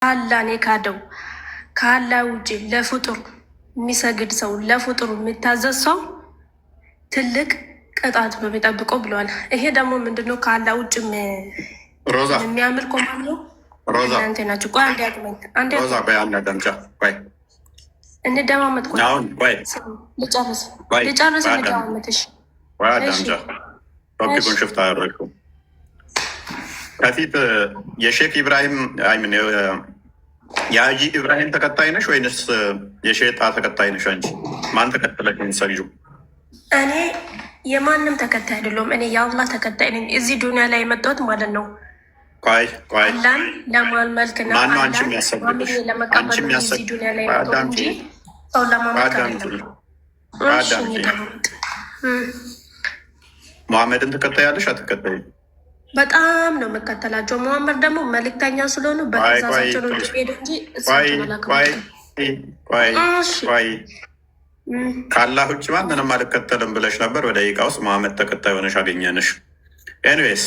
አላህን የካደው ከአላህ ውጭ ለፍጡር የሚሰግድ ሰው ለፍጡር የሚታዘዝ ሰው ትልቅ ቅጣት ነው የሚጠብቀው ብለዋል። ይሄ ደግሞ ምንድነው? ከአላህ ውጭ የሚያምር ኮማን ነው። እናንተ ናችሁ። ቆይ አንዴ አቅመኝ እንደማመጥ ልጨርስ እንደማመጥሽ ቶፒኩን ሽፍት አያደረግኩ ከፊት የሼክ ኢብራሂም አይምን የሀጂ ኢብራሂም ተከታይ ነሽ ወይንስ የሼጣ ተከታይ ነሽ? አንቺ ማን ተከተለሽ ሰግጁ? እኔ የማንም ተከታይ አይደለሁም። እኔ የአላህ ተከታይ ነኝ። እዚህ ዱኒያ ላይ የመጣሁት ማለት ነው አላህን ለማልመልክና ማነው አንቺ የሚያሰግድሽ? አንቺ እዚህ ዱኒያ ላይ የመጣሁት እንጂ ሰው ለማመልክ አይደለም። መሐመድን ተከታይ ያለሽ አትከታይ? በጣም ነው የምከተላቸው። መሐመድ ደግሞ መልእክተኛ ስለሆኑ በተዛዛቸው ነው ሄዱ እንጂ ከአላህ ውጭ ማንንም አልከተልም ብለሽ ነበር። ወደ ደቂቃ ውስጥ መሐመድ ተከታይ ሆነሽ አገኘንሽ። ኤኒዌይስ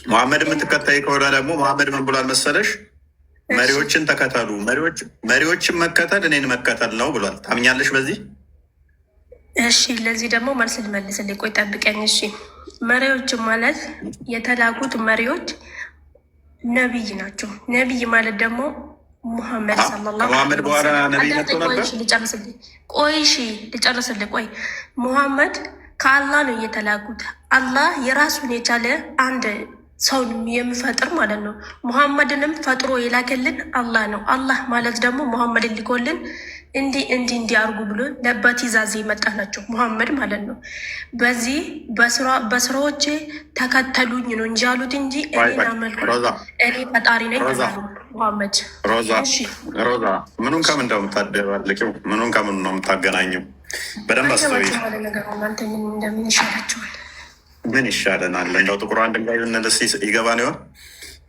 መሐመድ የምትከታይ ከሆነ ደግሞ መሐመድ ምን ብሏል መሰለሽ? መሪዎችን ተከተሉ፣ መሪዎችን መከተል እኔን መከተል ነው ብሏል። ታምኛለሽ በዚህ? እሺ ለዚህ ደግሞ መልስ ልመልስልኝ። ቆይ ጠብቀኝ። እሺ መሪዎች ማለት የተላኩት መሪዎች ነቢይ ናቸው። ነቢይ ማለት ደግሞ ሙሐመድ ሰለላሁ ዐለይሂ ወሰለም። ልጨርስልኝ። ቆይ ሙሐመድ ከአላህ ነው የተላኩት። አላህ የራሱን የቻለ አንድ ሰውን የሚፈጥር ማለት ነው። ሙሐመድንም ፈጥሮ የላከልን አላህ ነው። አላህ ማለት ደግሞ ሙሐመድን ሊኮልን እንዲህ አርጉ ብሎ በትእዛዝ የመጣ ናቸው ሙሐመድ ማለት ነው። በዚህ በስራዎቼ ተከተሉኝ ነው እንጂ አሉት እንጂ እኔን አመልኩ እኔ ፈጣሪ ነኝ ሙሐመድ። ሮዛ ምኑን ከምን እንደምታደባልቂው ምኑን ከምን ነው የምታገናኘው? በደንብ አስተውይ። እናንተ ምን እንደምን ይሻላችኋል? ምን ይሻለናል? እንደው ጥቁር አንድ ጋር ነደስ ይገባ ነው ይሆን?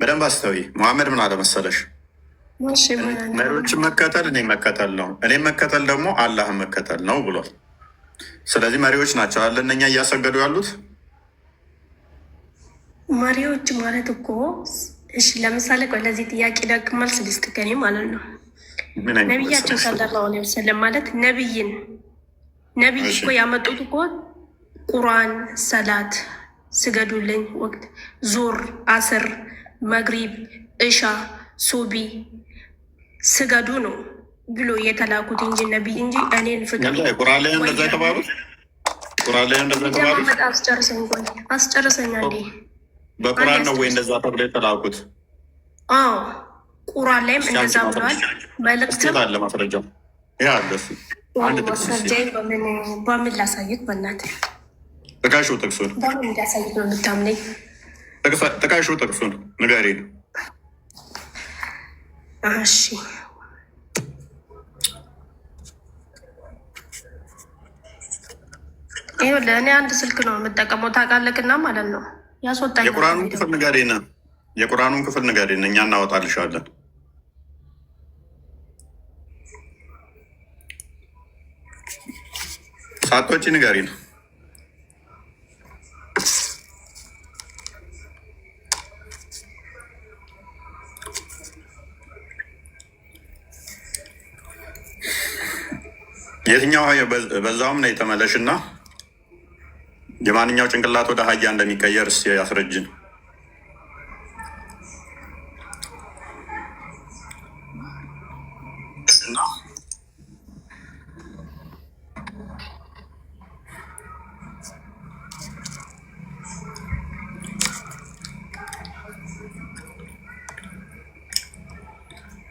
በደንብ አስተውይ። ሙሐመድ ምን አለ መሰለሽ? መሪዎችን መከተል እኔ መከተል ነው፣ እኔም መከተል ደግሞ አላህን መከተል ነው ብሏል። ስለዚህ መሪዎች ናቸው አለ እነኛ እያሰገዱ ያሉት መሪዎች ማለት እኮ። እሺ ለምሳሌ ቆይ ለዚህ ጥያቄ ደግ መልስ ልስጥ ከኔ ማለት ነው። ነቢያችን ሰለላሁ ዐለይሂ ወሰለም ማለት ነቢይ እኮ ያመጡት እኮ ቁርአን፣ ሰላት፣ ስገዱልኝ ወቅት፣ ዙር፣ አስር፣ መግሪብ፣ እሻ፣ ሱቢ ስገዱ ነው ብሎ የተላኩት እንጂ ነቢይ እንጂ እኔን ፍቅር ቁርአን ላይ እንደዛ የተባሉት አስጨርሰኛ እንዴ? በቁርአን ነው ወይ እንደዛ ተብሎ የተላኩት? አዎ ቁርአን ላይም እንደዛ ብሏል። መልእክት አለ ማስረጃው ይሄ አለ። በምን ላሳይት? በእናትህ ጥቀሹ ጥቅሱን። በምን እንዳሳይት ነው የምታምነኝ? ጥቀሹ ጥቅሱን ንገሪን። እሺ ይኸውልህ እኔ አንድ ስልክ ነው የምጠቀመው ታውቃለህና ማለት ነው ያስወጣኝ። የቁርአኑን ክፍል ንገሪን፣ የቁርአኑን ክፍል ንገሪን፣ እኛ እናወጣልሻለን። ሳቶች ንገሪን። የትኛው በዛውም ነው የተመለሽ እና የማንኛው ጭንቅላት ወደ ሀያ እንደሚቀየር ያስረጅን።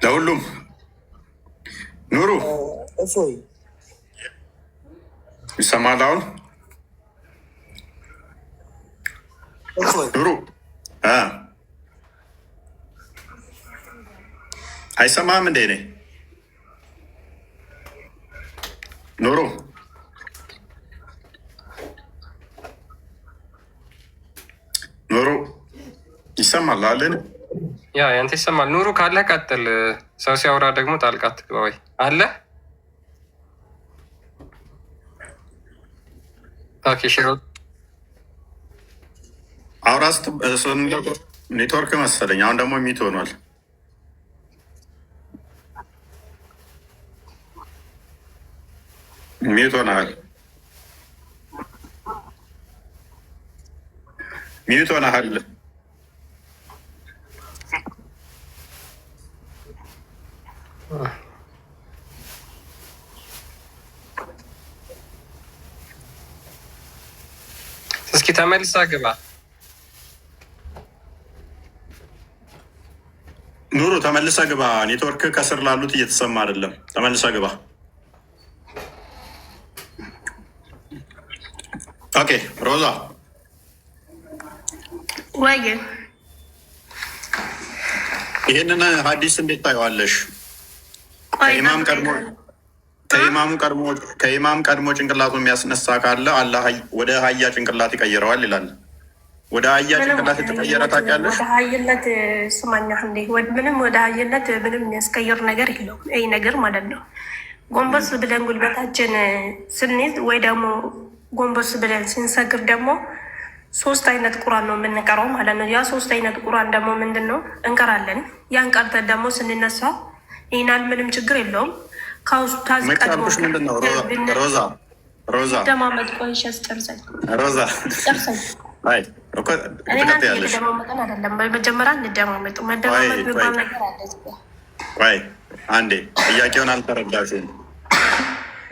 ለሁሉም ኑሩ ይሰማል። አሁን ኑሩ አይሰማም እንዴ? ኔ ኑሩ ይሰማል አለን። ያንተ ይሰማል። ኑሩ ካለ ቀጥል። ሰው ሲያወራ ደግሞ ጣልቃ ትግባ ወይ አለ። አውራስ ኔትወርክ መሰለኝ። አሁን ደግሞ ሚት ሆኗል። ሚዩት ሆነሃል። ሚዩት ሆነሃል። እስኪ ተመልሳ ግባ። ኑሩ ተመልሳ ግባ። ኔትወርክ ከስር ላሉት እየተሰማ አይደለም። ተመልሳ ግባ። ኦኬ ሮዛ ወይ ይህንን ሀዲስ እንዴት ታየዋለሽ? ከኢማም ቀድሞ ጭንቅላቱ የሚያስነሳ ካለ አላህ ወደ አህያ ጭንቅላት ይቀይረዋል ይላል። ወደ አህያ ጭንቅላት የተቀየረ ታውቂያለሽ? ወደ አህይነት ስማኛ እንዴ ምንም ወደ አህይነት ምንም የሚያስቀይር ነገር የለውም። ይህ ነገር ማለት ነው። ጎንበስ ብለን ጉልበታችን ስንይዝ ወይ ደግሞ ጎንበስ ብለን ስንሰግር ደግሞ 3 አይነት ቁራን ነው የምንቀረው ማለት ነው። ያ 3 አይነት ቁራን ደግሞ ምንድን ነው እንቀራለን። ያን ቀርተን ደግሞ ስንነሳ ይናል ምንም ችግር የለውም። ከውስጡ ታዝቀድሞሽ ምንድን ነው ሮዛ ደማመጥ ቆይሽ ያስጨርሰኝ ሮዛ ደማመጠን አይደለም። መጀመሪያ እንደማመጡ መደማመጥ የሚባል ነገር አለ። ቆይ አንዴ ጥያቄውን አልተረዳሽም።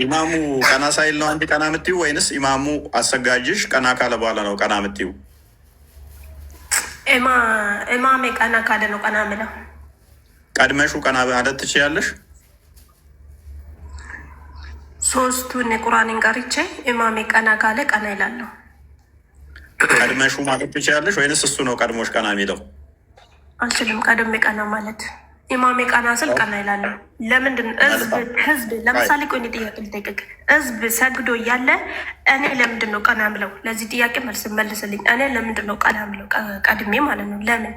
ኢማሙ ቀና ሳይል ነው አንድ ቀና የምትይው ወይንስ ኢማሙ አሰጋጅሽ ቀና ካለ በኋላ ነው ቀና የምትይው? ኢማሜ ቀና ካለ ነው ቀና ምለው። ቀድመሹ ቀና ማለት ትችያለሽ? 3ቱን ቁርአንን ቀርቼ ኢማሜ ቀና ካለ ቀና ይላለሁ። ቀድመሹ ማለት ትችያለሽ ወይንስ እሱ ነው ቀድሞሽ ቀና የሚለው? አልችልም። ቀድሜ ቀና ማለት ኢማሜ ቀና ስል ቀና ይላለሁ። ለምንድን ህዝብ ለምሳሌ ቆይ ጥያቄ ልጠይቅህ። ህዝብ ሰግዶ እያለ እኔ ለምንድን ነው ቀና ምለው? ለዚህ ጥያቄ መልስ መልስልኝ። እኔ ለምንድን ነው ቀና ምለው? ቀድሜ ማለት ነው። ለምን?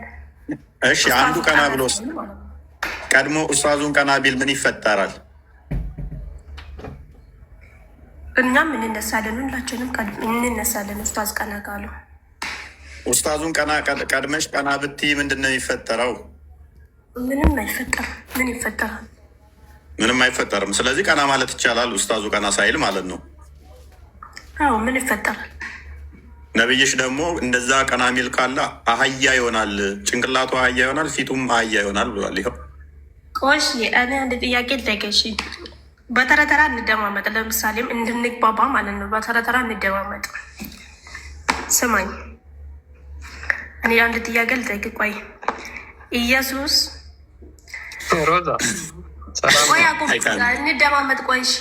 እሺ አንዱ ቀና ብሎስ ቀድሞ ኡስታዙን ቀና ቢል ምን ይፈጠራል? እኛም እንነሳለን፣ ሁላችንም እንነሳለን። ኡስታዝ ቀና ካሉ ኡስታዙን ቀድመሽ ቀና ብትይ ምንድን ነው የሚፈጠረው? ምንም አይፈጠርም። ምን ይፈጠራል? ምንም አይፈጠርም። ስለዚህ ቀና ማለት ይቻላል ኡስታዙ ቀና ሳይል ማለት ነው። አዎ ምን ይፈጠራል? ነብይሽ ደግሞ እንደዛ ቀና ሚል ካለ አህያ ይሆናል፣ ጭንቅላቱ አህያ ይሆናል፣ ፊቱም አህያ ይሆናል ብሏል። ይኸው ቆሽ እኔ አንድ ጥያቄ ልጠይቅሽ። በተረተራ እንደማመጥ ለምሳሌም እንድንግባባ ማለት ነው። በተረተራ እንደማመጥ ስማኝ። እኔ አንድ ጥያቄ ልጠይቅ። ቆይ ኢየሱስ ሮዛ ቆይ እንደማመጥ። ቆይ እሺ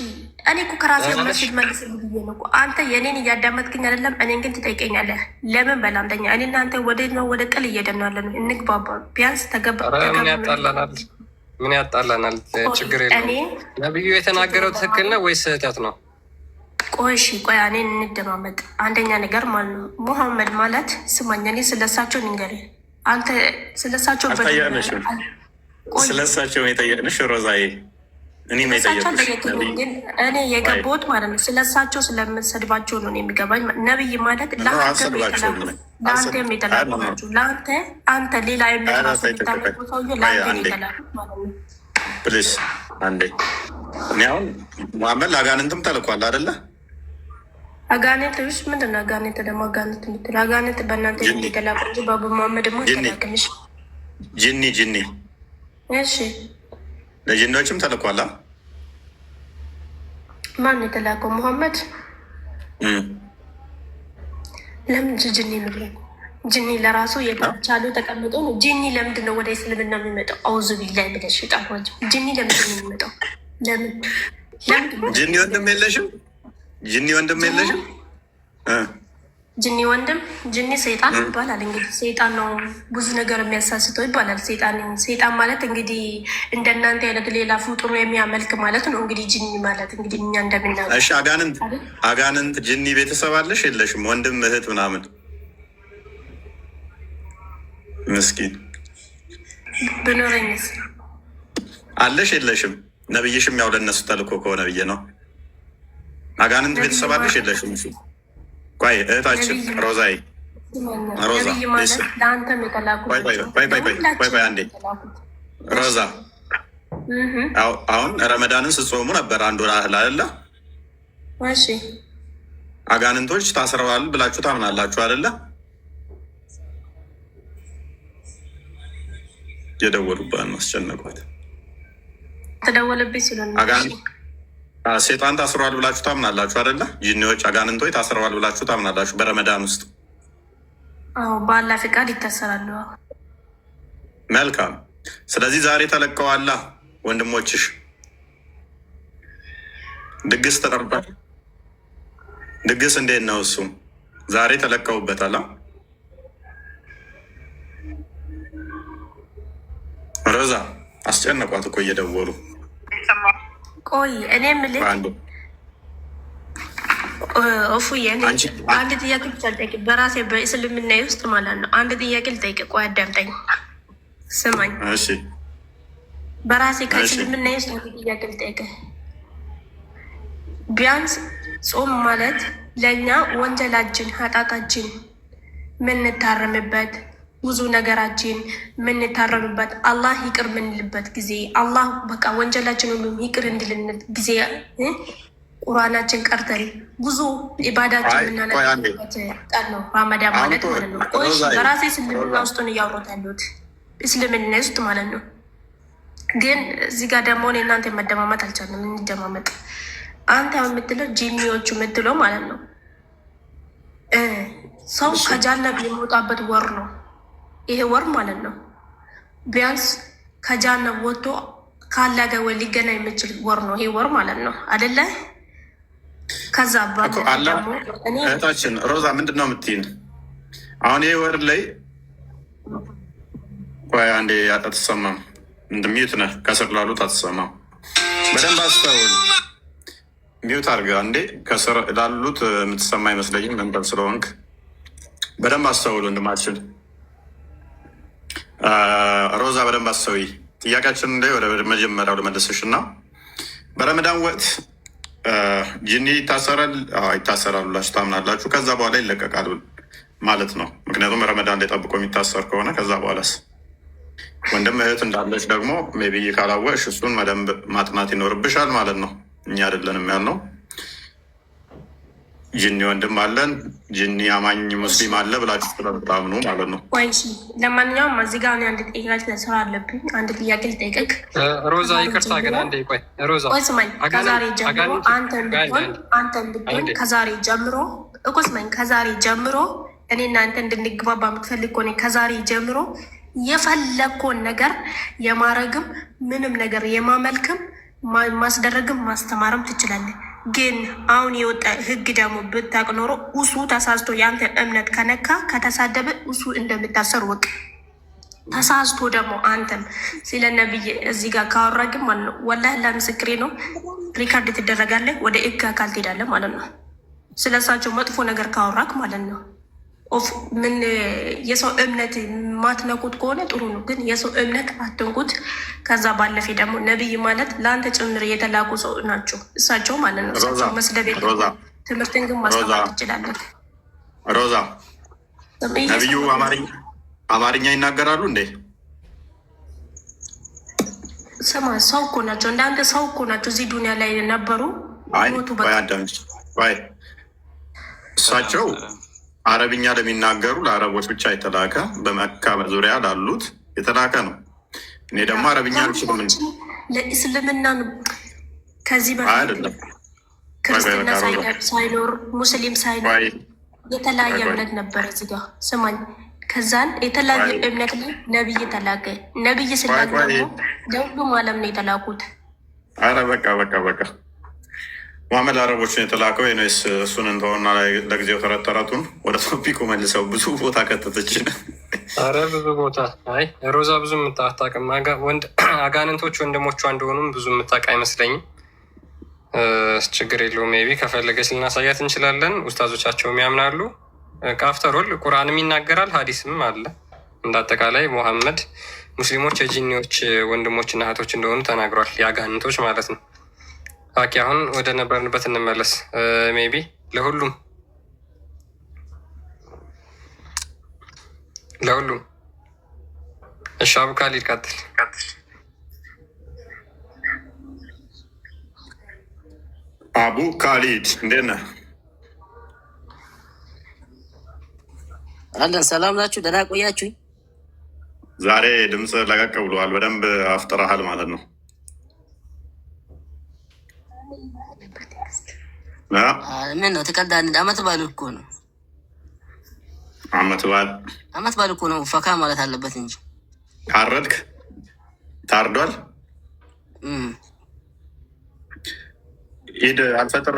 እኔ እኮ ከራሴ መስጅ መልስ ብዬ ነው እኮ አንተ የእኔን እያዳመጥክኝ አይደለም። እኔን ግን ትጠይቀኛለህ። ለምን በላምተኛ እኔ እናንተ ወደ ነው ወደ ጥል እየሄድን ያለ ነው። እንግባባ ቢያንስ ምን ያጣላናል? ችግር የለውም። ነብዩ የተናገረው ትክክል ነው ወይስ ስህተት ነው? ቆይ እሺ ቆይ እኔን እንደማመጥ። አንደኛ ነገር ማለት ነው ሙሐመድ ማለት ስማኝ፣ እኔ ስለሳቸው ንገሪኝ። አንተ ስለሳቸው ስለሳቸው የጠየቅንሽ ሮዛዬ፣ እኔ እኔ የገባሁት ማለት ነው ስለሳቸው ስለምሰድባቸው ነው የሚገባኝ። ነብይ ማለት ለአንተ የሚጠላቁ ናቸው። ለአንተ አንተ ሌላ የምራሱ የሚታለቁ ሰውዬ ለአንተ የሚጠላቁት ማለት ነው። ፕሊስ አንዴ። እኔ አሁን ሙሐመድ ለአጋንንትም ተልኳል አይደለ? አጋንንት ውስጥ ምንድን ነው? አጋንንት ደግሞ አጋንንት የምትል አጋንንት በእናንተ የሚጠላቁ እንጂ በሙሐመድ ደግሞ ይጠላቅንሽ ጅኒ እሺ ለጅኖችም ተልኳላ። ማን የተላከው? ሙሐመድ። ለምን ጅኒ የሚለው? ጅኒ ለራሱ የቻሉ ተቀምጦ ነው። ጅኒ ለምንድን ነው ወደ እስልምና የሚመጣው? አውዙ ቢላይ ብለሽ ጣልዋጅ። ጅኒ ለምንድን ነው የሚመጣው? ለምን ጅኒ ወንድም የለሽም? ጅኒ ወንድም የለሽም? ጅኒ ወንድም ጅኒ ሰይጣን ይባላል። እንግዲህ ሰይጣን ነው ብዙ ነገር የሚያሳስተው ይባላል። ሰይጣን ማለት እንግዲህ እንደናንተ አይነት ሌላ ፍጡር የሚያመልክ ማለት ነው። እንግዲህ ጅኒ ማለት እንግዲህ እኛ እንደምናውቀው። እሺ አጋንንት ጅኒ ቤተሰብ አለሽ የለሽም? ወንድም እህት ምናምን? ምስኪን ብኖረኝስ አለሽ የለሽም? ነብይሽም ያው ለእነሱ ተልኮ ከሆነ ብዬ ነው። አጋንንት ቤተሰብ አለሽ የለሽም? እሱ ቆይ እህታችን ሮዛይ ሮዛ አንዴ ሮዛ፣ አሁን ረመዳንን ስጾሙ ነበር አንድ ወር አህል አለ እሺ አጋንንቶች ታስረዋል ብላችሁ ታምናላችሁ አይደለ? የደወሉባን አስጨነቋት። ተደወለብኝ ሲሉ ሴጣን ታስረዋል ብላችሁ ታምናላችሁ አይደለ? ጂኒዎች፣ አጋንንቶች ታስረዋል ብላችሁ ታምናላችሁ በረመዳን ውስጥ? አዎ በአላህ ፍቃድ ይታሰራሉ። መልካም። ስለዚህ ዛሬ ተለቀዋላ ወንድሞችሽ። ድግስ ተጠርቷል። ድግስ እንዴት ነው? እሱም ዛሬ ተለቀውበታል። ሮዛ አስጨነቋት እኮ እየደወሉ። ቆይ እኔ የምልህ እፉዬ፣ አንድ ጥያቄ ብቻ ልጠይቅ፣ በራሴ በእስልምና ውስጥ ማለት ነው። አንድ ጥያቄ ልጠይቅ። ቆይ አዳምጠኝ፣ ስማኝ። በራሴ ከእስልምና ውስጥ አንድ ጥያቄ ልጠይቅ። ቢያንስ ጾም ማለት ለእኛ ወንጀላችን ኃጢአታችን ምንታረምበት ብዙ ነገራችን ምንታረምበት አላህ ይቅር ምንልበት ጊዜ አላህ በቃ ወንጀላችን ሁሉ ይቅር እንድልንል ጊዜ ቁርአናችን ቀርተን ብዙ ኢባዳችን የምናነበት ቀን ነው ረመዳን ማለት ማለት ነው። ቆይ በራሴ እስልምና ውስጥ ነው እያወራሁት ያለሁት እስልምና ውስጥ ማለት ነው። ግን እዚህ ጋር ደግሞ እኔ እናንተ መደማመጥ አልቻለም። እንደማመጥ አንተ የምትለው ጂኒዎቹ የምትለው ማለት ነው ሰው ከጃነብ የሚወጣበት ወር ነው ይሄ ወር ማለት ነው። ቢያንስ ከጃነብ ወጥቶ ካላ ጋር ወይ ሊገናኝ የሚችል ወር ነው ይሄ ወር ማለት ነው አይደለ? ከዛ እህታችን ሮዛ ምንድን ነው የምትይን? አሁን ይሄ ወር ላይ ቆይ አንዴ አትሰማም፣ ሚዩት ነህ። ከስር ላሉት አትሰማም። በደንብ አስተውል። ሚዩት አድርገህ አንዴ። ከስር ላሉት የምትሰማ አይመስለኝም መንበር ስለሆንክ በደንብ አስተውል ወንድማችን። ሮዛ በደንብ አስተውይ። ጥያቄያችን ላይ ወደ መጀመሪያው ለመለስሽ እና በረመዳን ወቅት ጂኒ ይታሰራል? ይታሰራሉ ብላችሁ ታምናላችሁ? ከዛ በኋላ ይለቀቃል ማለት ነው። ምክንያቱም ረመዳን ላይ ጠብቆ የሚታሰር ከሆነ ከዛ በኋላስ? ወንድም እህት እንዳለች ደግሞ ሜይ ቢ ካላወቅሽ እሱን በደንብ ማጥናት ይኖርብሻል ማለት ነው። እኛ አይደለንም ያልነው። ጂኒ ወንድም አለን፣ ጂኒ አማኝ ሙስሊም አለ ብላችሁ ስለምታምኑ ማለት ነው። ለማንኛውም እዚህ ጋር አንድ ጥያቄ ስራ አለብኝ። አንድ ጥያቄ ልጠይቅህ ሮዛ። ይቅርታ ግን አንዴ ቆይ ሮዛ፣ ስማኝ። ከዛሬ ጀምሮ አንተን ብትሆን ከዛሬ ጀምሮ ስማኝ፣ ከዛሬ ጀምሮ እኔ እናንተ እንድንግባባ የምትፈልግ ከሆነ ከዛሬ ጀምሮ የፈለግከውን ነገር የማረግም ምንም ነገር የማመልክም ማስደረግም ማስተማርም ትችላለህ። ግን አሁን የወጣ ህግ ደግሞ ብታቅ ኖሮ እሱ ተሳስቶ የአንተ እምነት ከነካ ከተሳደበ እሱ እንደምታሰር ወቅ ተሳስቶ ደግሞ አንተም ስለ ነብይ እዚህ ጋር ካወራ ግን ማለት ነው ወላሂ ለምስክሬ ነው ሪካርድ ትደረጋለህ፣ ወደ ህግ አካል ትሄዳለህ ማለት ነው። ስለሳቸው መጥፎ ነገር ካወራክ ማለት ነው። ምን የሰው እምነት ማትነኩት ከሆነ ጥሩ ነው፣ ግን የሰው እምነት አትንኩት። ከዛ ባለፈ ደግሞ ነቢይ ማለት ለአንተ ጭምር የተላኩ ሰው ናቸው እሳቸው ማለት ነው። እሳቸው መስደብ ትምህርትን ግን ማስተማር ትችላለን። ሮዛ ነቢዩ አማርኛ ይናገራሉ እንዴ? ስማ ሰው እኮ ናቸው፣ እንዳንተ ሰው እኮ ናቸው። እዚህ ዱኒያ ላይ ነበሩ ሞቱ። እሳቸው አረብኛ ለሚናገሩ ለአረቦች ብቻ የተላከ በመካ ዙሪያ ላሉት የተላከ ነው። እኔ ደግሞ አረብኛ አልችልም። ለእስልምና ከዚህ በፊት ክርስትና ሳይኖር ሙስሊም ሳይኖር የተለያየ እምነት ነበረ። እዚህ ጋ ስማኝ። ከዛን የተለያየ እምነት ላይ ነብይ ተላከ። ነብይ ስላክ ደግሞ ለሁሉም ዓለም ነው የተላኩት። አረ በቃ መሐመድ አረቦችን የተላከው ወይስ እሱን እንደሆና ለጊዜው ተረተረቱን ወደ ቶፒኩ መልሰው ብዙ ቦታ ከተተችን። አረ ብዙ ቦታ። አይ ሮዛ ብዙ የምታታቅም አጋንንቶች ወንድሞቿ እንደሆኑም ብዙ የምታውቅ አይመስለኝም። ችግር የለውም። ሜይ ቢ ከፈለገች ልናሳያት እንችላለን። ኡስታዞቻቸውም ያምናሉ። ከአፍተሮል ቁርአንም ይናገራል፣ ሀዲስም አለ። እንዳጠቃላይ ሙሐመድ ሙስሊሞች የጂኒዎች ወንድሞችና እህቶች እንደሆኑ ተናግሯል። የአጋንንቶች ማለት ነው። ኦኬ አሁን ወደ ነበርንበት እንመለስ። ሜይ ቢ ለሁሉም እሺ፣ አቡካል ይቀጥል። አቡ ካሊድ እንዴት ነህ? አለን ሰላም ናችሁ? ደህና ቆያችሁኝ? ዛሬ ድምፅ ለቀቅ ብሏል። በደንብ አፍጥረሃል ማለት ነው። ምን ነው ትቀልዳለህ? አመት በዓል እኮ ነው። አመት በዓል እኮ ነው። ፈካ ማለት አለበት እንጂ። ታረድክ? ታርዷል? ኢድ አልፈጥር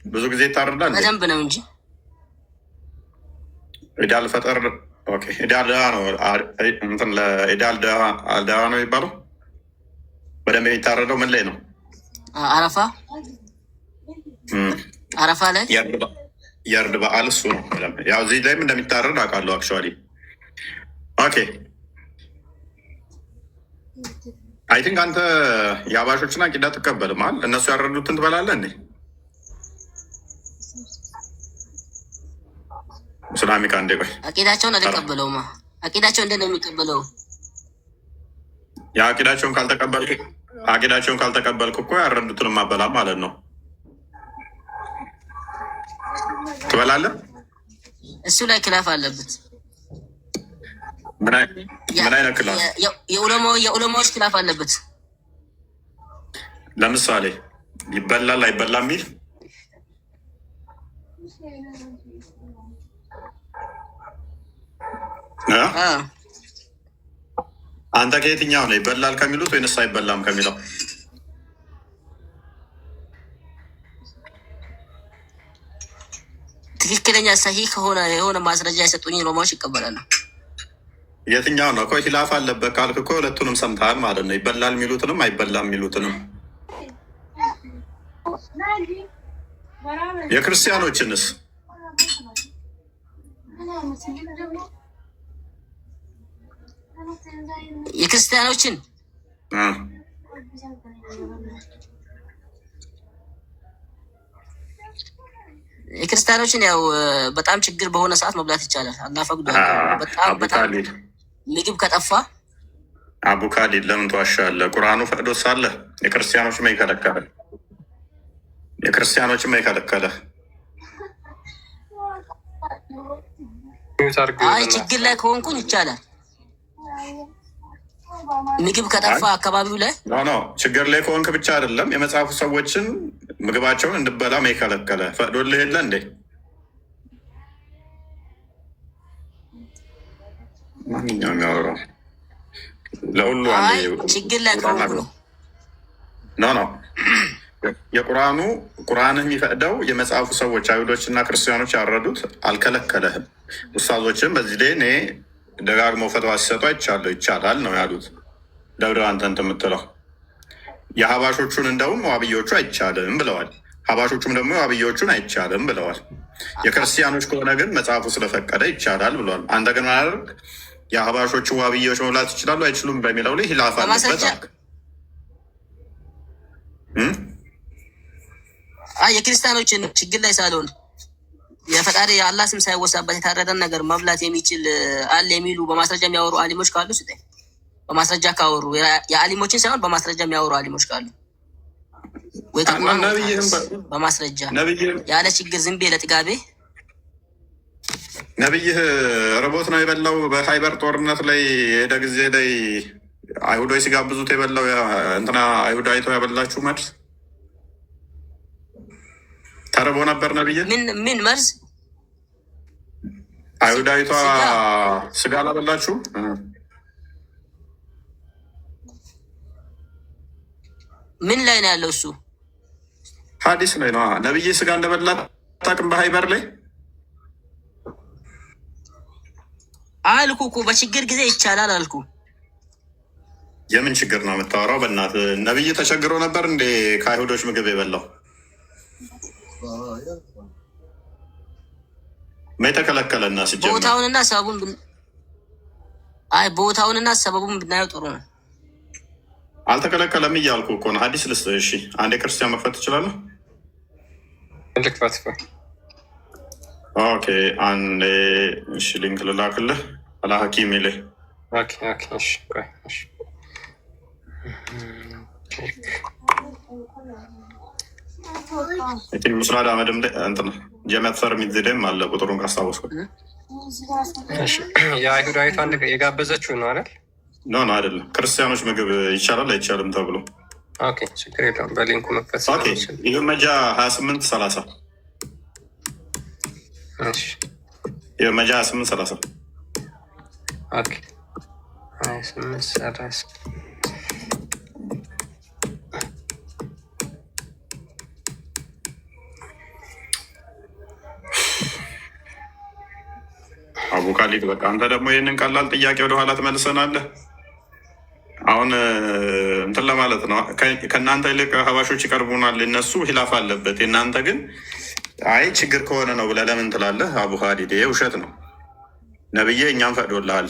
ብዙ ጊዜ ይታረዳል። በደንብ ነው እንጂ ኢድ አልፈጥር ኢድ አልደሃ ነው። ኢድ አልደሃ ነው የሚባለው። በደንብ የሚታረደው ምን ላይ ነው? አረፋ ላይ የእርድ በዓል እሱ ነው። ያው እዚህ ላይም እንደሚታረድ አውቃለሁ። አክቹዋሊ ኦኬ አይ ቲንክ አንተ የአባሾችን አቂዳ ትቀበልማል። እነሱ ያረዱትን ትበላለህ እንዴ? ስላሚካ እንዴ? ቆይ አቂዳቸውን አልቀበለውማ። አቂዳቸው እንደ ነው የሚቀበለው። የአቂዳቸውን ካልተቀበልክ እኮ ያረዱትንም አበላም ማለት ነው። ትበላለህ? እሱ ላይ ክላፍ አለበት። ምን አይነት ክላፍ? የዑለማዎች ክላፍ አለበት። ለምሳሌ ይበላል አይበላም የሚል አንተ ከየትኛው ነው? ይበላል ከሚሉት ወይንስ አይበላም ከሚለው? ትክክለኛ ሰሂህ ከሆነ የሆነ ማስረጃ የሰጡኝ ዑለማዎች ይቀበላሉ። የትኛው ነው? እኮ ሂላፍ አለበት ካልክ እኮ ሁለቱንም ሰምተሃል ማለት ነው። ይበላል የሚሉትንም አይበላም የሚሉትንም። የክርስቲያኖችንስ? የክርስቲያኖችን ያው በጣም ችግር በሆነ ሰዓት መብላት ይቻላል። አላህ ፈቅዷል። በጣም ምግብ ከጠፋ አቡ ካሊድ ለምን ተዋሻለህ? ቁርአኑ ፈቅዶ ሳለ የክርስቲያኖችም አይከለከለ። አይ ችግር ላይ ከሆንኩኝ ይቻላል። ምግብ ከጠፋ አካባቢው ላይ ኖ ችግር ላይ ከሆንክ ብቻ አይደለም የመጽሐፉ ሰዎችን ምግባቸውን እንድበላ የከለከለ ፈቅዶልህ የለ እንዴ? ማንኛውም ያወራው ለሁሉ ችግር ላይ ከሆንኩ ነው። ኖ ቁርአንህ የሚፈቅደው የመጽሐፉ ሰዎች አይሁዶች እና ክርስቲያኖች ያረዱት አልከለከለህም። ኡስታዞችም በዚህ ላይ እኔ ደጋግመው ፈትዋ ሲሰጡ አይቻለሁ። ይቻላል ነው ያሉት። ደብረ አንተን የምትለው የሀባሾቹን እንደውም ዋብዮቹ አይቻልም ብለዋል። ሀባሾቹም ደግሞ ዋብዮቹን አይቻልም ብለዋል። የክርስቲያኖች ከሆነ ግን መጽሐፉ ስለፈቀደ ይቻላል ብለዋል። አንተ ግን ማድረግ የሀባሾቹ ዋብዮች መብላት ይችላሉ አይችሉም በሚለው ላይ ሂላፍ አለበት። የክርስቲያኖችን ችግር ላይ ሳልሆን የፈጣሪ የአላህ ስም ሳይወሳበት የታረደን ነገር መብላት የሚችል አለ የሚሉ በማስረጃ የሚያወሩ አሊሞች ካሉ ስጠኝ። በማስረጃ ካወሩ የአሊሞችን ሳይሆን በማስረጃ የሚያወሩ አሊሞች ካሉ ወይ በማስረጃ ያለ ችግር ዝም ብዬ ለጥጋቤ ነብይህ ርቦት ነው የበላው። በሀይበር ጦርነት ላይ የሄደ ጊዜ ላይ አይሁዶች ሲጋብዙት የበላው እንትና አይሁድ አይተው ያበላችሁ መርዝ ተርቦ ነበር። ነብይህ ምን መርዝ? አይሁዳዊቷ ስጋ አላበላችሁ? ምን ላይ ነው ያለው? እሱ ሀዲስ ላይ ነው። ነብይ ስጋ እንደበላ ታውቅም? በሀይበር ላይ አልኩ እኮ በችግር ጊዜ ይቻላል አልኩ። የምን ችግር ነው የምታወራው? በእናትህ ነብይ ተቸግሮ ነበር እንዴ ከአይሁዶች ምግብ የበላው? ተከለከለና ሲጀምር ቦታውንና ሰበቡን ብናየው ጥሩ ነው። አልተከለከለም እያልኩ እኮ ነው። ሀዲስ ልስጥ። እሺ አንዴ ክርስቲያን መክፈት ትችላለህ? ኦኬ አንዴ እሺ፣ ሊንክ ልላክልህ። አላሀኪም ይልህ ሙስራድ አመድም እንትን ጀመት ፈር የሚዝደም አለ ቁጥሩን ካስታወስኩ የአይሁዳዊቱ አንድ የጋበዘችው ነው አይደል? ኖ አይደለም። ክርስቲያኖች ምግብ ይቻላል አይቻልም ተብሎ ኦኬ፣ ችግር የለውም። በሊንኩ መክፈት ይህ መጃ 28:30 ይህ መጃ 28:30 ኦኬ 28:30 አቡካሊድ በቃ አንተ ደግሞ ይህንን ቀላል ጥያቄ ወደኋላ ትመልሰናለህ። አሁን እንትን ለማለት ነው። ከእናንተ ይልቅ ሀባሾች ይቀርቡናል። እነሱ ሂላፍ አለበት። የእናንተ ግን አይ ችግር ከሆነ ነው ብለህ ለምን ትላለህ? አቡካሊድ ይሄ ውሸት ነው። ነብዬ እኛም ፈቅዶልሃል።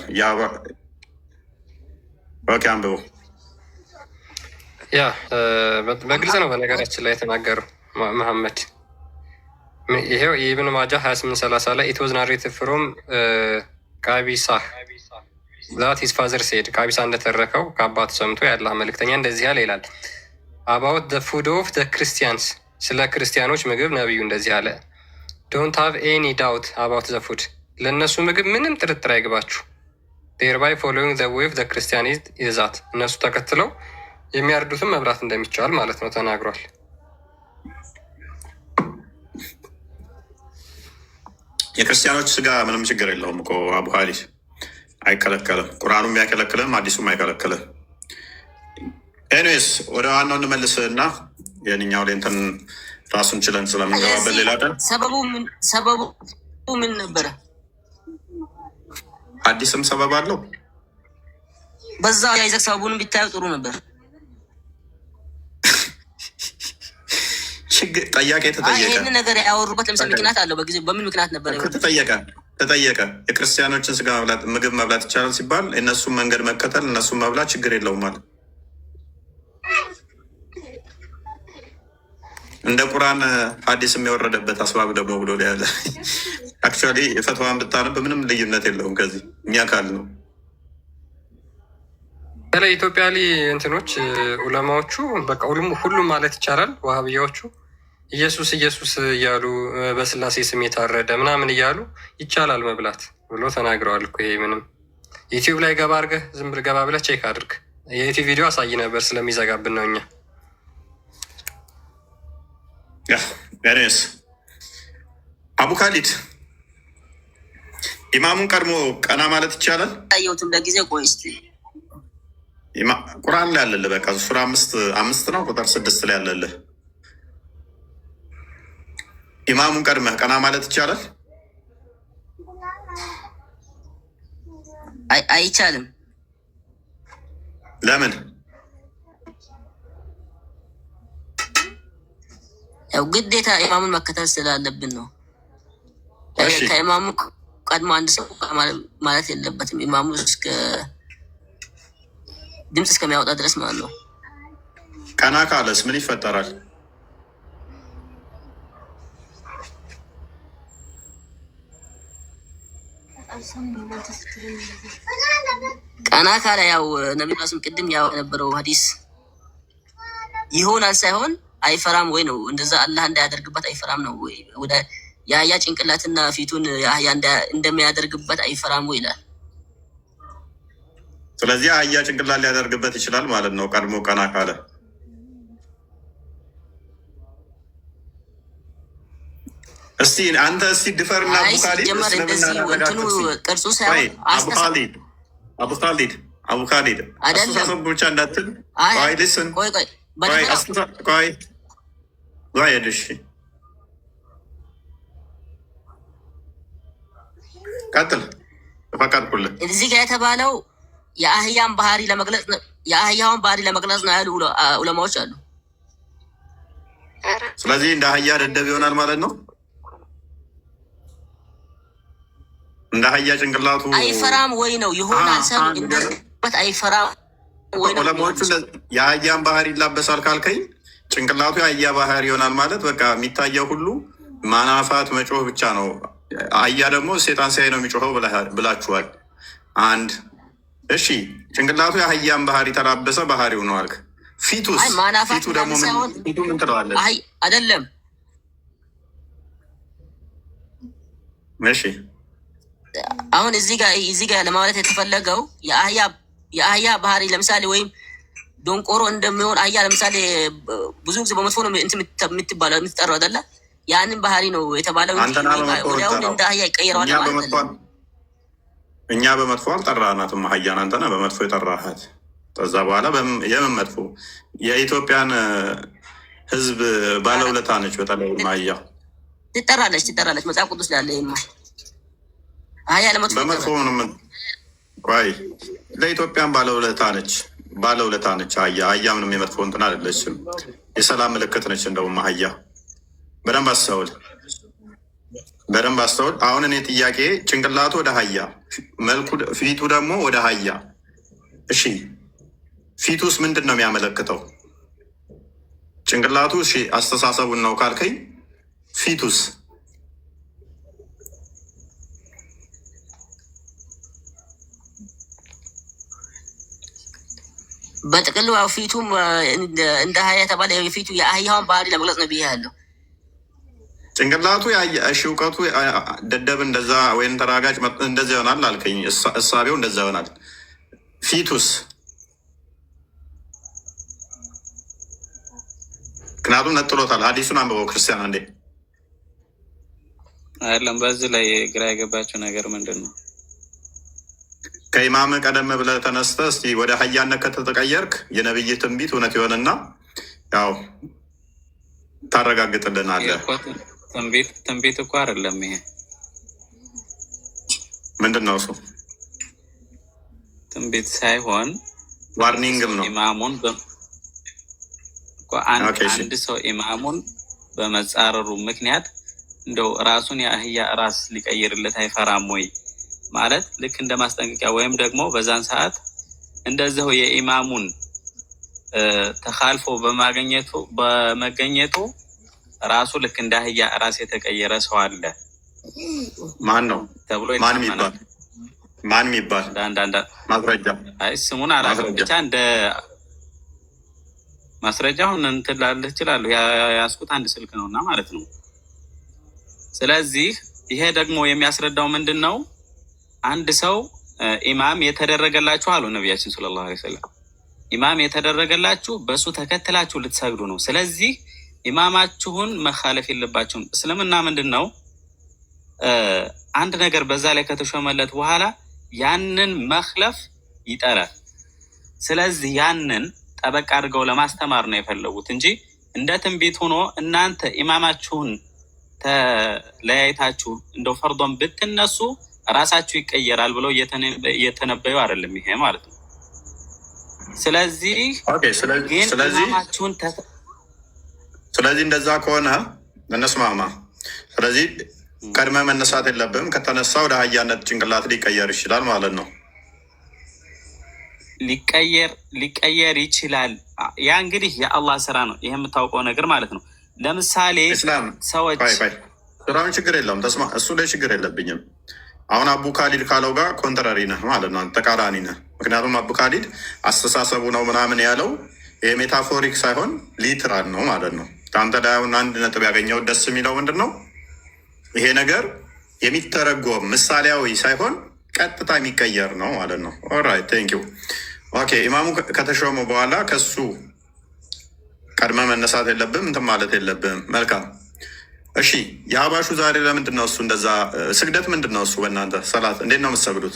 ኦኬ አንብበው። ያ በግልጽ ነው በነገራችን ላይ የተናገረው መሐመድ። ይሄው የኢብን ማጃ 28:30 ላይ ኢት ዋዝ ናሬትድ ፍሮም ቃቢሳ ዛት ሂዝ ፋዘር ሴድ ቃቢሳ እንደተረከው ከአባቱ ሰምቶ ያለ መልእክተኛ እንደዚህ ያለ ይላል። አባውት ዘ ፉድ ኦፍ ዘ ክርስቲያንስ ስለ ክርስቲያኖች ምግብ ነቢዩ እንደዚህ አለ። ዶንት ሃቭ ኤኒ ዳውት አባውት ዘ ፉድ ለእነሱ ምግብ ምንም ጥርጥር አይግባችሁ። ዴርባይ ፎሎዊንግ ዘ ዌይ ኦፍ ዘ ክርስቲያን ይዛት እነሱ ተከትለው የሚያርዱትም መብላት እንደሚቻል ማለት ነው ተናግሯል። የክርስቲያኖች ስጋ ምንም ችግር የለውም እኮ አቡካሊድ አይከለከልም። ቁርአኑም አይከለክልም፣ አዲሱም አይከለክልም። ኤኒዌይስ ወደ ዋናው እንመልስ እና የኛው ሌንተን ራሱን ችለን ስለምንገባበት ሌላ ቀን ሰበቡ ምን ነበረ? አዲስም ሰበብ አለው። በዛ የአይዘክ ሰበቡንም ቢታዩ ጥሩ ነበር። ጠያቄ ተጠየቀ። ይህን ነገር ያወሩበት ለምሳሌ ምክንያት አለው። በጊዜው በምን ምክንያት ነበር ተጠየቀ። የክርስቲያኖችን ስጋ ምግብ መብላት ይቻላል ሲባል እነሱን መንገድ መከተል እነሱን መብላት ችግር የለውም ማለት እንደ ቁርአን ሐዲስ የሚወረደበት አስባብ ደግሞ ብሎ ያለ አክቹዋሊ የፈትዋን ብታነብ ምንም ልዩነት የለውም ከዚህ እኛ ካል ነው። በተለይ ኢትዮጵያ ላይ እንትኖች ዑለማዎቹ በቃ ሁሉም ማለት ይቻላል ዋሃብያዎቹ ኢየሱስ ኢየሱስ እያሉ በስላሴ ስም የታረደ ምናምን እያሉ ይቻላል መብላት ብሎ ተናግረዋል እኮ። ይሄ ምንም ዩቲዩብ ላይ ገባ አድርገህ ዝም ብለህ ገባ ብለህ ቼክ አድርግ። የዩቲዩብ ቪዲዮ አሳይ ነበር ስለሚዘጋብን ነው እኛ። ያኔስ አቡካሊድ ኢማሙን ቀድሞ ቀና ማለት ይቻላል? ታየውትም ለጊዜ ቆይ እስኪ ቁርአን ላይ አለልህ። በቃ ሱራ 5 ነው ቁጥር 6 ላይ አለልህ። ኢማሙን ቀድመህ ቀና ማለት ይቻላል? አይቻልም። ለምን? ያው ግዴታ ኢማሙን መከተል ስላለብን ነው። ከኢማሙ ቀድሞ አንድ ሰው ማለት የለበትም። ኢማሙ እስከ ድምፅ እስከሚያወጣ ድረስ ማለት ነው። ቀና ካለስ ምን ይፈጠራል? ቀና ካለ ያው ነብዩ ራሱም ቅድም ያው የነበረው ሐዲስ ይሆናል ሳይሆን አይፈራም ወይ ነው። እንደዛ አላህ እንዳያደርግበት አይፈራም ነው ወይ? ወደ የአህያ ጭንቅላትና ፊቱን የአህያ እንደሚያደርግበት አይፈራም ወይ ይላል። ስለዚህ አህያ ጭንቅላት ሊያደርግበት ይችላል ማለት ነው ቀድሞ ቀና ካለ። እስቲ አንተ እስቲ ድፈርና አቡካሊድ ቅርጹ ሳይሆን አቡካሊድ አስተሳሰብ ብቻ እንዳትል። ቆይ ልስን ቆይ እሺ ቀጥል። ፈቀድኩልህ። እዚህ ጋር የተባለው የአህያን ባህሪ ለመግለጽ ነው። የአህያውን ባህሪ ለመግለጽ ነው ያሉ ዑለማዎች አሉ። ስለዚህ እንደ አህያ ደደብ ይሆናል ማለት ነው። እንደ አህያ ጭንቅላቱ አይፈራም ወይ ነው ይሆናል ሰው እንደበት አይፈራም ወይ ነው። ዑለማዎቹ የአህያን ባህሪ ይላበሳል ካልከኝ ጭንቅላቱ የአህያ ባህሪ ይሆናል ማለት በቃ የሚታየው ሁሉ ማናፋት መጮህ ብቻ ነው። አህያ ደግሞ ሴጣን ሲያይ ነው የሚጮኸው ብላችኋል። አንድ እሺ ጭንቅላቱ የአህያን ባህሪ ተላበሰ ባህሪው ነው አልክ። ፊቱስ ፊቱ ደግሞ ፊቱ ምን ትለዋለህ? አይ አይደለም። እሺ አሁን እዚህ ጋር ለማለት የተፈለገው የአህያ ባህሪ ለምሳሌ ወይም ዶንቆሮ እንደሚሆን አህያ ለምሳሌ ብዙ ጊዜ በመጥፎ ነው የምትባለው የምትጠራው አይደለ? ያንን ባህሪ ነው የተባለው እንጂ ወዲያውኑ እንደ አህያ ይቀየረዋል ማለት ነው። እኛ በመጥፎ አልጠራናትም አህያን፣ አንተና በመጥፎ የጠራሃት። ከዛ በኋላ የምን መጥፎ? የኢትዮጵያን ሕዝብ ባለውለታ ነች። በተለይ አህያ ትጠራለች መጽሐፍ ቅዱስ ላይ ያለ ይማ አህያ ለመጥፎ በመጥፎ ምንም ቆይ፣ ለኢትዮጵያን ባለውለታ ነች አህያ ምንም የመጥፎ እንትን አይደለችም። የሰላም ምልክት ነች። እንደውም አህያ በደንብ አስተውል። አሁን እኔ ጥያቄ ጭንቅላቱ ወደ አህያ መልኩ፣ ፊቱ ደግሞ ወደ አህያ። እሺ ፊቱስ ምንድን ነው የሚያመለክተው? ጭንቅላቱ እሺ አስተሳሰቡን ነው ካልከኝ፣ ፊቱስ በጥቅሉ ፊቱም እንደ አህያ ተባለ። የፊቱ የአህያውን ባህሪ ለመግለጽ ነው ብዬ ያለው። ጭንቅላቱ እሺ እውቀቱ ደደብ እንደዛ ወይም ተራጋጭ እንደዛ ይሆናል አልከኝ። እሳቤው እንደዛ ይሆናል። ፊቱስ ምክንያቱም ነጥሎታል። ሀዲሱን አንብበው ክርስቲያን አንዴ። አይደለም በዚህ ላይ ግራ የገባቸው ነገር ምንድን ነው? ከኢማም ቀደም ብለህ ተነስተህ እስቲ ወደ አህያነት ከተቀየርክ የነብይ ትንቢት እውነት ይሆንና ያው ታረጋግጥልናለህ። ትንቢት እኮ አይደለም ይሄ። ምንድን ነው እሱ? ትንቢት ሳይሆን ዋርኒንግም ነው። ኢማሙን አንድ ሰው ኢማሙን በመጻረሩ ምክንያት እንደው ራሱን የአህያ ራስ ሊቀይርለት አይፈራም ወይ ማለት ልክ እንደ ማስጠንቀቂያ፣ ወይም ደግሞ በዛን ሰዓት እንደዚሁ የኢማሙን ተካልፎ በመገኘቱ ራሱ ልክ እንደ አህያ ራስ የተቀየረ ሰው አለ። ማን ነው ተብሎ ማን የሚባል ማስረጃ? አይ ስሙን አላውቅም፣ ብቻ እንደ ማስረጃ አሁን እንትን ላልህ እችላለሁ። ያስኩት አንድ ስልክ ነው እና ማለት ነው። ስለዚህ ይሄ ደግሞ የሚያስረዳው ምንድን ነው? አንድ ሰው ኢማም የተደረገላችሁ አሉ ነቢያችን ሰለላሁ ዐለይሂ ወሰለም፣ ኢማም የተደረገላችሁ በሱ ተከትላችሁ ልትሰግዱ ነው። ስለዚህ ኢማማችሁን መካለፍ የለባችሁም። እስልምና ምንድን ነው? አንድ ነገር በዛ ላይ ከተሾመለት በኋላ ያንን መክለፍ ይጠላል። ስለዚህ ያንን ጠበቅ አድርገው ለማስተማር ነው የፈለጉት እንጂ እንደ ትንቢት ሆኖ እናንተ ኢማማችሁን ተለያይታችሁ እንደው ፈርዶን ብትነሱ ራሳችሁ ይቀየራል ብለው እየተነበዩ አይደለም ይሄ ማለት ነው። ስለዚህ እንደዛ ከሆነ እንስማማ። ስለዚህ ቀድመ መነሳት የለብም። ከተነሳ ወደ አህያነት ጭንቅላት ሊቀየር ይችላል ማለት ነው። ሊቀየር ይችላል። ያ እንግዲህ የአላህ ስራ ነው። ይሄ የምታውቀው ነገር ማለት ነው። ለምሳሌ ሰዎች ስራውን ችግር የለውም ተስማ፣ እሱ ላይ ችግር የለብኝም። አሁን አቡ ካሊድ ካለው ጋር ኮንትራሪ ነህ ማለት ነው፣ ተቃራኒ ነህ። ምክንያቱም አቡ ካሊድ አስተሳሰቡ ነው ምናምን ያለው የሜታፎሪክ ሳይሆን ሊትራል ነው ማለት ነው። ከአንተ ላይ አሁን አንድ ነጥብ ያገኘው ደስ የሚለው ምንድን ነው? ይሄ ነገር የሚተረጎም ምሳሌያዊ ሳይሆን ቀጥታ የሚቀየር ነው ማለት ነው። ኦራይት ቴንክ ዩ። ኦኬ ኢማሙ ከተሾሙ በኋላ ከሱ ቀድመ መነሳት የለብም እንትን ማለት የለብም። መልካም እሺ። የአባሹ ዛሬ ለምንድን ነው እሱ እንደዛ? ስግደት ምንድን ነው እሱ? በእናንተ ሰላት እንዴት ነው የምትሰግዱት?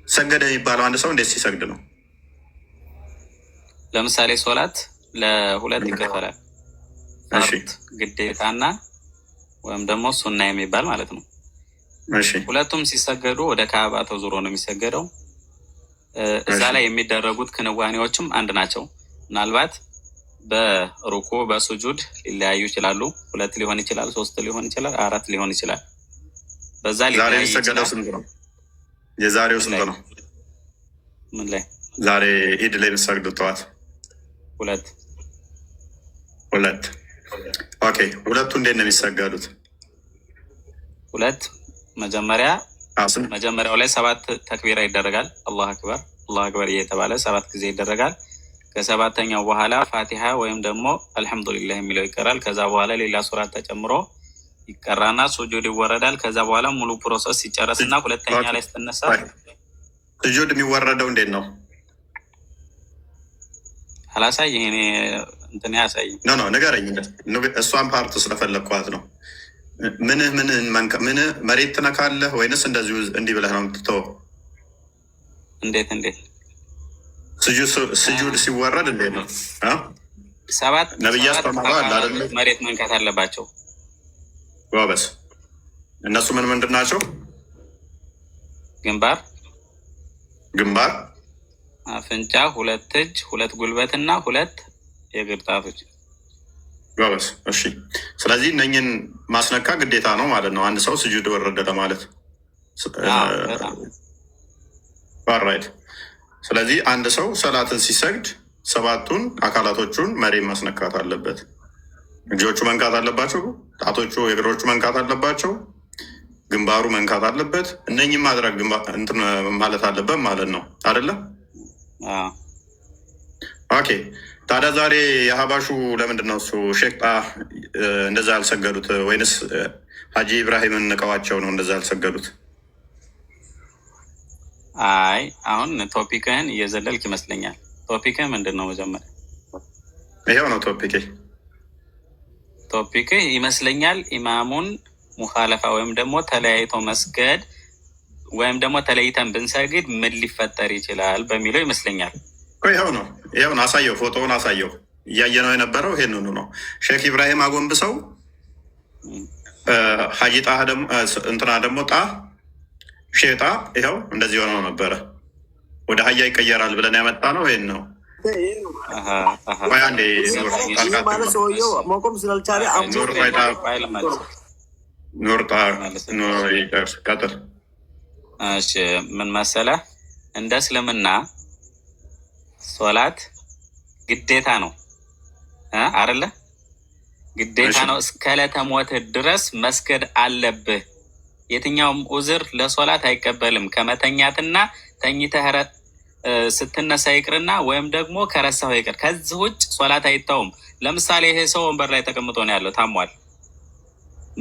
ሰገደ የሚባለው አንድ ሰው እንዴት ሲሰግድ ነው? ለምሳሌ ሶላት ለሁለት ይከፈላል። ፈርድ ግዴታና ወይም ደግሞ ሱና የሚባል ማለት ነው። ሁለቱም ሲሰገዱ ወደ ካዕባ ተዙሮ ነው የሚሰገደው። እዛ ላይ የሚደረጉት ክንዋኔዎችም አንድ ናቸው። ምናልባት በሩኩ በሱጁድ ሊለያዩ ይችላሉ። 2 ሊሆን ይችላል፣ 3 ሊሆን ይችላል፣ 4 ሊሆን ይችላል። በዛ ሊለያዩ ይችላል። የዛሬው ስንት ነው? ምን ላይ ዛሬ ኢድ ላይ የምትሰግዱት? ጠዋት 2 ኦኬ። ሁለቱ እንዴት ነው የሚሰገዱት? 2 መጀመሪያው ላይ 7 ተክቢራ ይደረጋል። አላሁ አክበር እየተባለ 7 ጊዜ ይደረጋል። ከሰባተኛው በኋላ ፋቲሃ ወይም ደግሞ አልሐምዱሊላህ የሚለው ይቀራል። ከዛ በኋላ ሌላ ሱራት ተጨምሮ ይቀራና ሱጁድ ይወረዳል። ከዛ በኋላ ሙሉ ፕሮሰስ ሲጨረስና ሁለተኛ ላይ ስትነሳ ሱጁድ የሚወረደው እንዴት ነው? አላሳይ ይሄኔ እንትን ያሳይ ኖ ንገረኝ። እሷን ፓርት ስለፈለግኳት ነው። ምን መሬት ትነካለህ ወይንስ እንደዚሁ እንዲህ ብለህ ነው የምትተወው? እንዴት ስጁድ ሲወረድ እንዴት ነው? ሰባት ነብያት መሬት መንካት አለባቸው። ጎበዝ። እነሱ ምንድን ናቸው? ግንባር፣ አፍንጫ፣ 2 እጅ፣ 2 ጉልበትና 2 የእግር ጣቶች። ጎበዝ። እሺ፣ ስለዚህ እነኝን ማስነካ ግዴታ ነው ማለት ነው አንድ ሰው ስጁድ ወረደ ለማለት። ራይት። ስለዚህ አንድ ሰው ሰላትን ሲሰግድ 7ቱን አካላቶቹን መሬት ማስነካት አለበት። እጆቹ መንካት አለባቸው፣ ጣቶቹ የእግሮቹ መንካት አለባቸው፣ ግንባሩ መንካት አለበት። እነኝም ማድረግ እንትን ማለት አለበት ማለት ነው አይደለም? ኦኬ። ታዲያ ዛሬ የሀባሹ ለምንድን ነው እሱ ሼክጣ እንደዛ ያልሰገዱት? ወይንስ ሀጂ ኢብራሂምን ንቀዋቸው ነው እንደዛ ያልሰገዱት? አይ አሁን ቶፒክህን እየዘለልክ ይመስለኛል። ቶፒክህ ምንድን ነው? መጀመሪያ ይሄው ነው ቶፒክህ ይመስለኛል። ኢማሙን ሙኻለፋ ወይም ደግሞ ተለያይቶ መስገድ ወይም ደግሞ ተለይተን ብንሰግድ ምን ሊፈጠር ይችላል በሚለው ይመስለኛል። ይኸው ነው አሳየው፣ ፎቶውን አሳየው። እያየነው የነበረው ይሄንኑ ነው። ሼክ ኢብራሂም አጎንብሰው ሀጂ ጣ እንትና ደግሞ ሼጣ ይኸው እንደዚህ ሆነው ነበረ። ወደ ሀያ ይቀየራል ብለን ያመጣ ነው ይሄን ነው። ምን መሰለህ፣ እንደ እስልምና ሶላት ግዴታ ነው አይደለ? ግዴታ ነው። እስከ ዕለተ ሞትህ ድረስ መስገድ አለብህ። የትኛውም ኡዝር ለሶላት አይቀበልም። ከመተኛትና ተኝተህ ስትነሳ ይቅርና ወይም ደግሞ ከረሳው ይቅር። ከዚህ ውጭ ሶላት አይተውም። ለምሳሌ ይሄ ሰው ወንበር ላይ ተቀምጦ ነው ያለው፣ ታሟል፣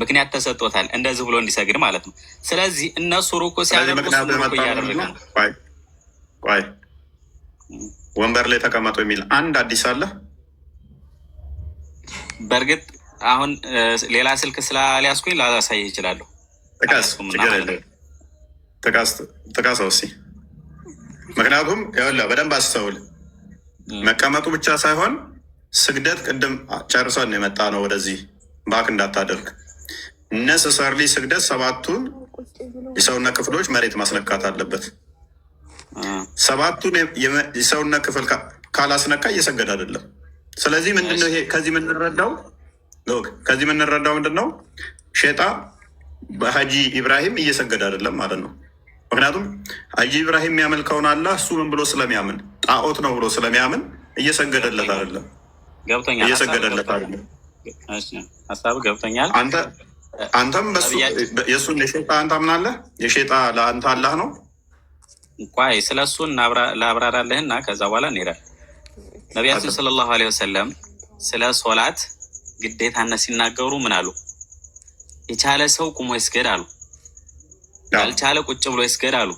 ምክንያት ተሰጥቶታል እንደዚህ ብሎ እንዲሰግድ ማለት ነው። ስለዚህ እነሱ ሩኩ ሲያደርጉ ሩኩ እያደረገ ነው። ወንበር ላይ ተቀመጡ የሚል አንድ አዲስ አለ። በእርግጥ አሁን ሌላ ስልክ ስላልያዝኩኝ ላሳይ ይችላሉ። ጥቀሰው እስኪ። ምክንያቱም ይኸውልህ በደንብ አስተውል። መቀመጡ ብቻ ሳይሆን ስግደት ቅድም ጨርሰን የመጣ ነው። ወደዚህ ባክ እንዳታደርግ። ነሰሰርሊ ስግደት 7ቱን የሰውነት ክፍሎች መሬት ማስነካት አለበት። 7ቱን የሰውነት ክፍል ካላስነካ እየሰገድ አይደለም። ስለዚህ ምንድነው ይሄ? ከዚህ የምንረዳው ምንድን ነው? ሼጣ በሀጂ ኢብራሂም እየሰገድ አይደለም ማለት ነው። ምክንያቱም ሀጂ ኢብራሂም የሚያመልከውን አላህ እሱ ምን ብሎ ስለሚያምን ጣዖት ነው ብሎ ስለሚያምን እየሰገደለት አይደለም። እየሰገደለት አይደለም። ሀሳብ ገብቶኛል። አንተም የእሱን የሼጣ አንተ አምናለህ። የሼጣ ለአንተ አላህ ነው። እንኳይ ስለ እሱ ላብራራለህና ከዛ በኋላ እንሄዳለን። ነቢያችን ሰለላሁ ዐለይሂ ወሰለም ስለ ሶላት ግዴታነት ሲናገሩ ምን አሉ? የቻለ ሰው ቁሞ ይስገድ አሉ፣ ያልቻለ ቁጭ ብሎ ይስገድ አሉ።